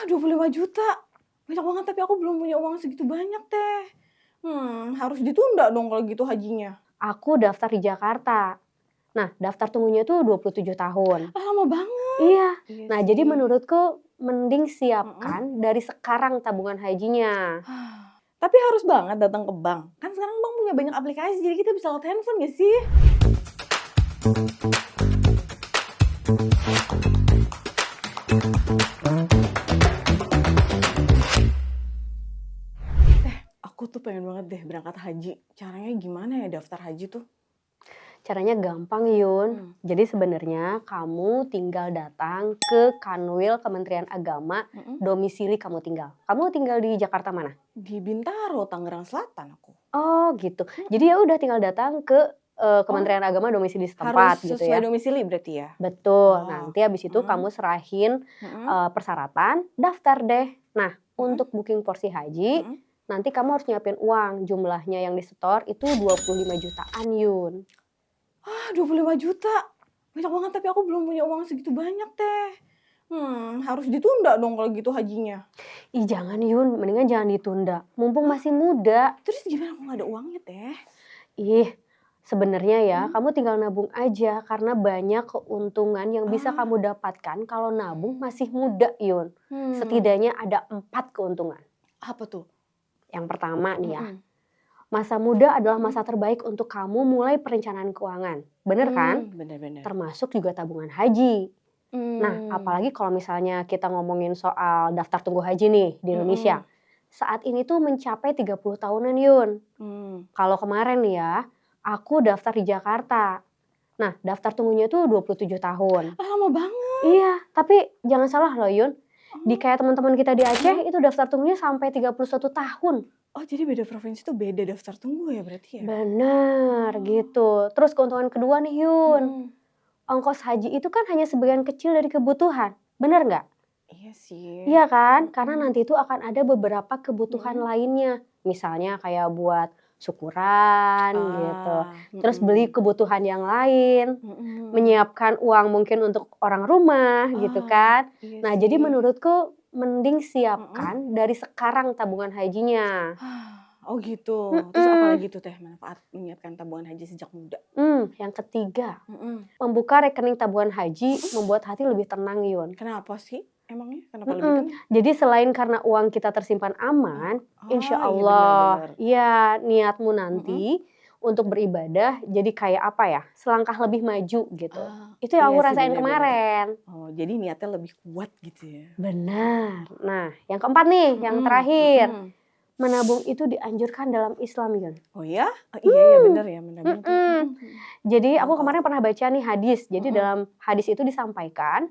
Ah, 25 juta. Banyak banget tapi aku belum punya uang segitu banyak, Teh. Harus ditunda dong kalau gitu hajinya. Aku daftar di Jakarta. Nah, daftar tunggunya tuh 27 tahun. Ah, lama banget. Iya. Iya Nah, jadi sih. menurutku mending Mhm. siapkan dari sekarang tabungan hajinya. Tapi harus banget datang ke bank. Kan sekarang bank punya banyak aplikasi jadi kita bisa lewat handphone gak sih? Aku tuh pengen banget deh berangkat haji. Caranya gimana ya daftar haji tuh? Caranya gampang, Yun. Jadi sebenarnya kamu tinggal datang ke Kanwil Kementerian Agama Mhm. domisili kamu tinggal. Kamu tinggal di Jakarta mana? Di Bintaro, Tangerang Selatan aku. Oh, gitu. Jadi Mhm. ya udah tinggal datang ke Oh, Kementerian Agama domisili harus setempat gitu sesuai ya. domisili berarti ya? Betul. Oh. Nanti habis itu kamu serahin Mhm. persyaratan, daftar deh. Nah, Mhm. untuk booking porsi haji, Mhm. nanti kamu harus nyiapin uang. Jumlahnya yang disetor itu 25 jutaan, Yun. Ah, 25 juta. Banyak banget tapi aku belum punya uang segitu banyak, Teh. Harus ditunda dong kalau gitu hajinya. Ih, jangan, Yun. Mendingan jangan ditunda. Mumpung Hah? masih muda. Terus gimana aku nggak ada uangnya, Teh? Ih, sebenarnya ya, Mhm. kamu tinggal nabung aja karena banyak keuntungan yang bisa Ah. kamu dapatkan kalau nabung masih muda, Yun. Setidaknya ada 4 keuntungan. Apa tuh? Yang pertama nih ya, Mhm. masa muda adalah Mhm. masa terbaik untuk kamu mulai perencanaan keuangan. Bener kan? Bener bener. Termasuk juga tabungan haji. Nah, Mmm. apalagi kalau misalnya kita ngomongin soal daftar tunggu haji nih di Indonesia. Mhm. Saat ini tuh mencapai 30 tahunan, Yun. Mmm. Kalau kemarin nih ya, aku daftar di Jakarta. Nah, daftar tunggunya tuh 27 tahun. Ah, lama banget. Iya, tapi jangan salah loh, Yun. Di Oh. kayak teman-teman kita di Aceh Mhm. itu daftar tunggunya sampai 31 tahun. Oh, jadi beda provinsi tuh beda daftar tunggu ya berarti ya? Bener, Oh. gitu. Terus keuntungan kedua nih, Yun. Mhm. Ongkos haji itu kan hanya sebagian kecil dari kebutuhan. Bener nggak? Iya sih. Iya kan? Karena Mhm. nanti itu akan ada beberapa kebutuhan Mhm. lainnya. Misalnya kayak buat syukuran gitu. Ah. Terus beli Mhm. kebutuhan yang lain. Mhm. Menyiapkan uang mungkin untuk orang rumah gitu Ah, kan. iya Nah, jadi sih. menurutku mending Mhm. siapkan dari sekarang tabungan hajinya. Oh gitu. Terus Mhm. apalagi tuh Teh manfaat menyiapkan tabungan haji sejak muda? Yang ketiga, Mhm. membuka rekening tabungan haji Mhm. membuat hati lebih tenang, Yun. Kenapa sih emangnya? Kenapa lebih tenang? Jadi selain karena uang kita tersimpan aman, insya Iya bener Allah bener. ya niatmu Mhm. nanti untuk beribadah jadi kayak apa ya, selangkah lebih maju gitu. Ah, Itu yang iya aku sih rasain bener bener. kemarin. Oh, jadi niatnya lebih kuat gitu ya? Benar. Nah, yang keempat nih, yang Mhm. terakhir. Mhm. Menabung itu dianjurkan dalam Islam, Yun. Oh ya? Oh iya ya bener ya menabung tuh. Mhm. Mhm mhm. Jadi aku Tahu kemarin aku. pernah baca nih hadis. Jadi Mhm. dalam hadis itu disampaikan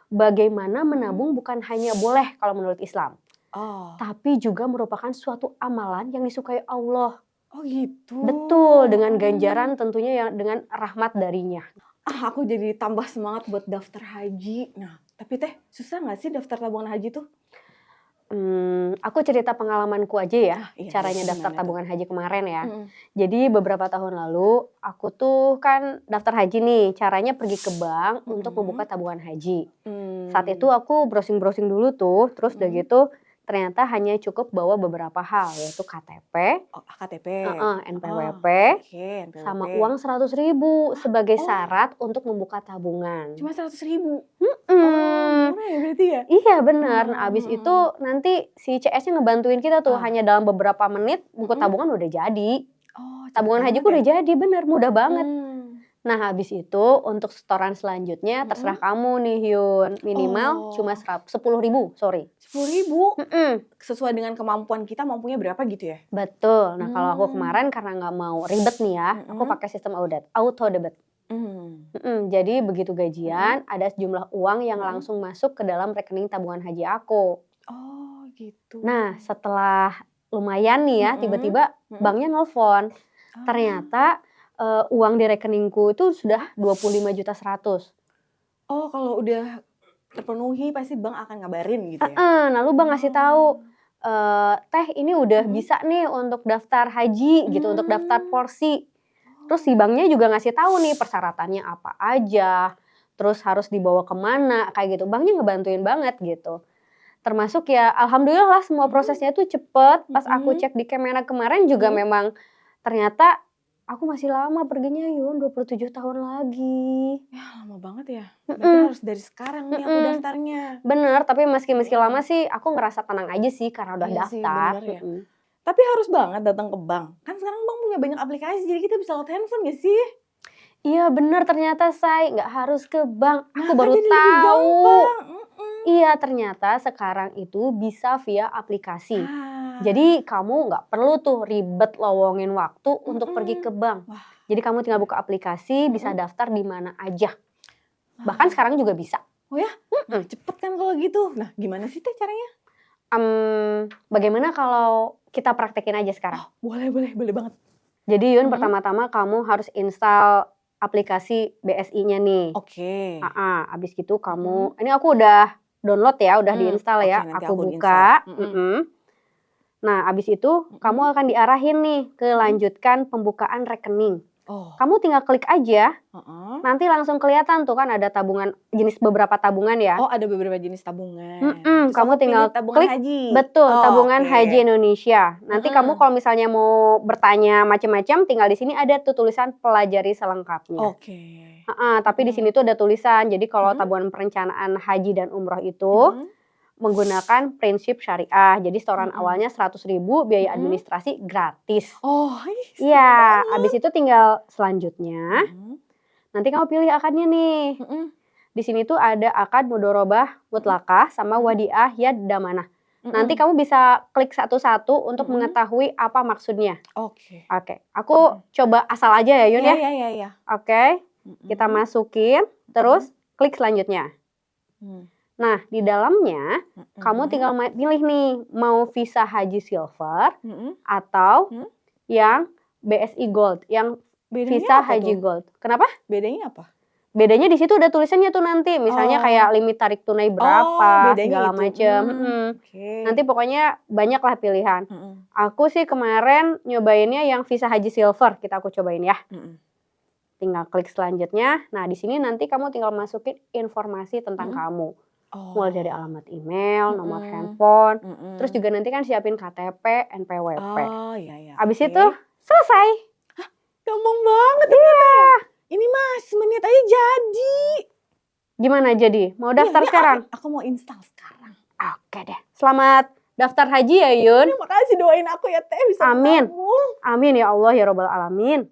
bagaimana Mhm. menabung bukan hanya boleh kalau menurut Islam, Oh. tapi juga merupakan suatu amalan yang disukai Allah. Oh gitu. Betul, dengan Oh. ganjaran tentunya yang dengan rahmat darinya. Ah, aku jadi tambah semangat buat daftar haji. Nah, tapi Teh, susah nggak sih daftar tabungan haji tuh? Aku cerita pengalamanku aja ya, Ah, iya boleh. caranya daftar Gimana tuh? tabungan haji kemarin ya. Mhm. Jadi beberapa tahun lalu, aku tuh kan daftar haji nih, caranya pergi ke bank untuk membuka Mhm. tabungan haji. Saat itu Mmm. aku browsing-browsing dulu tuh, terus udah Mhm. gitu ternyata hanya cukup bawa beberapa hal, yaitu KTP, Oh, KTP. Oh, NPWP, oke, sama NPWP. uang 100.000 Hah? sebagai Oh, syarat untuk membuka tabungan. cuma 100.000. Oh, Mhm. murah ya berarti ya? Iya bener. Nah, abis itu Mhm. nanti si CS-nya ngebantuin kita tuh, Ah. hanya dalam beberapa menit buku Mhm. tabungan udah jadi. Oh, cepet Tabungan banget hajiku ya? udah jadi, bener, mudah banget. Mmm. Nah, habis itu untuk setoran selanjutnya terserah Mhm. kamu nih, Yun. Minimal cuma Oh, 10.000, sorry. 10.000. Mhm, Sesuai dengan kemampuan kita mampunya berapa gitu ya? betul. Nah, kalau aku Mmm. kemarin karena nggak mau ribet nih ya, aku Mhm. pakai sistem auto debit. Mmm. Jadi begitu gajian Mhm. ada sejumlah uang yang Mhm. langsung masuk ke dalam rekening tabungan haji aku. Oh, gitu. Nah, setelah lumayan nih ya, Mhm. tiba-tiba Mhm. banknya nelfon. Ah. Ternyata, uang di rekeningku itu Mhm. sudah 25.100.000. Oh, kalau udah terpenuhi pasti bank akan ngabarin gitu ya? Lalu bank ngasih tahu, Oh. "Teh, ini udah Mhm. bisa nih untuk daftar haji," gitu, untuk daftar Mmm. porsi. Terus si Oh. banknya juga ngasih tahu nih persyaratannya apa aja, terus harus dibawa kemana, kayak gitu. Banknya ngebantuin banget gitu. Termasuk ya alhamdulillah lah semua Mhm. prosesnya tuh cepet. Pas aku Mhm. cek di Kemenak kemarin juga Mhm. memang ternyata aku masih lama perginya Yun, 27 tahun lagi. Yah, lama banget ya? Berarti Mhm, harus dari sekarang nih aku mhm. daftarnya. Bener, tapi meski lama Mhm. sih aku ngerasa tenang aja sih karena udah Iya sih, daftar. bener ya. Tapi harus banget datang ke bank? Kan sekarang bank punya banyak aplikasi, jadi kita bisa lewat handphone nggak sih? Iya bener ternyata Say, nggak harus ke bank. Nah, Aku kan baru jadi lebih tahu. gampang. Mhm. Iya ternyata sekarang itu bisa via aplikasi. Ah. Jadi kamu nggak perlu tuh ribet lowongin waktu untuk pergi Mhm. ke bank. Wah. Jadi kamu tinggal buka aplikasi, bisa Mhm. daftar di mana aja. Bahkan Ah. sekarang juga bisa. Oh ya? Nah, Mhm. cepet kan kalau gitu. Nah, gimana sih Teh caranya? Bagaimana kalau kita praktekin aja sekarang? Oh, boleh boleh, boleh banget. Jadi Yun Mhm. pertama-tama kamu harus install aplikasi BSI-nya nih. Oke. Habis gitu Mhm. ini aku udah download ya, udah diinstal Oke, ya, nanti aku aku di-install. buka, Mhm. Nah abis itu Mhm. kamu akan diarahin nih ke Mhm. lanjutkan pembukaan rekening. Oh. Kamu tinggal klik aja, Heeh. nanti langsung kelihatan tuh kan ada tabungan, beberapa tabungan ya. Oh, ada beberapa jenis tabungan. Terus Kamu aku pilih tinggal tabungan klik, haji? betul, Oh, tabungan haji oke. Indonesia. Nanti kamu Heeh. kalau misalnya mau bertanya macam-macam, tinggal di sini ada tuh tulisan pelajari selengkapnya. Oke. Tapi di Mhm. sini tuh ada tulisan, jadi kalau Mhm. tabungan perencanaan haji dan umroh itu Mhm. menggunakan prinsip syariah. Jadi setoran Mhm. awalnya 100.000, biaya Mhm. administrasi gratis. Oh, ih, seru Iya, banget. habis itu tinggal selanjutnya, Mhm. nanti kamu pilih akadnya nih. Mhm. Di sini tuh ada akad mudorobah Mhm. mutlakah sama Mhm. wadiah yad damanah. Nanti Mhm. kamu bisa klik satu-satu untuk Mhm. mengetahui apa maksudnya. Oke. Oke, aku Mhm. coba asal aja ya Yun Iya ya. iya iya iya. Oke, kita Mhm. masukin, Mhm. terus klik selanjutnya. Mmm. Nah, di dalamnya kamu Mhm. tinggal pilih nih, mau visa haji silver Mhm. atau Mhm. yang BSI Gold, yang Bedanya visa apa haji tuh? Gold. Kenapa? Bedanya apa? Bedanya di situ ada tulisannya tuh nanti, misalnya kayak Oh. limit tarik tunai Oh, berapa, bedanya segala itu. macem, Nanti Oke. pokoknya banyak lah pilihan. Mhm. Aku sih kemarin nyobainnya yang visa haji silver, aku cobain ya. Mhm. Tinggal klik selanjutnya. Nah, di sini nanti kamu tinggal masukin informasi tentang Mhm. kamu. Mulai dari Oh. alamat email, nomor Mhm. handphone, terus Mhm. juga nanti kan siapin KTP, NPWP. Oh, iya iya, Habis itu oke. selesai. Gampang banget ternyata Iya. ya. Ini mah semenit aja jadi. Gimana jadi? Mau Iya, daftar ini sekarang? aku mau install sekarang. Oke deh. Selamat daftar haji ya Yun. Terima kasih, doain aku ya Teh bisa Amin. menabung. Amin ya Allah ya robbal alamin.